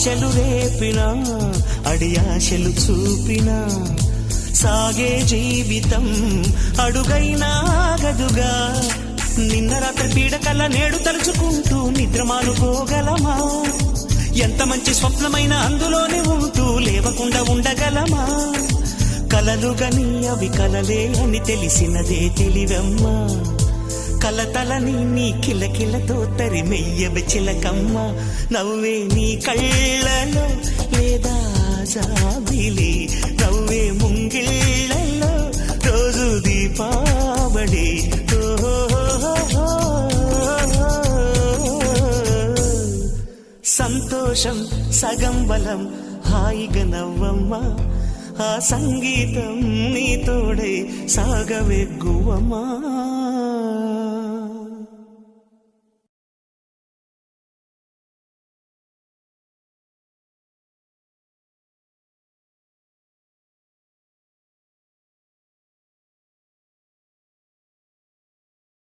ఆశలు రేపినా అడియాశలు చూపినా సాగే జీవితం అడుగైనా ఆగదుగా. నిన్న రాత్రి పీడకల్లా నేడు తలుచుకుంటూ నిద్రమానుకోగలమా? ఎంత మంచి స్వప్నమైన అందులోనే ఉంటూ లేవకుండా ఉండగలమా? కలలుగని అవి కలలే అని తెలిసినదే తెలివమ్మా. కలతలని నీ కిలకిలతో తరిమెయ్యవి చిలకమ్మ. నవ్వే నీ కళ్ళలో లేదా జాబిలి, నవ్వే ముంగిళ్ళలో రోజు దీపావళి. సంతోషం సగం బలం, హాయిగా నవ్వమ్మా. ఆ సంగీతం నీ తోడై సాగవెగ్గువమ్మా.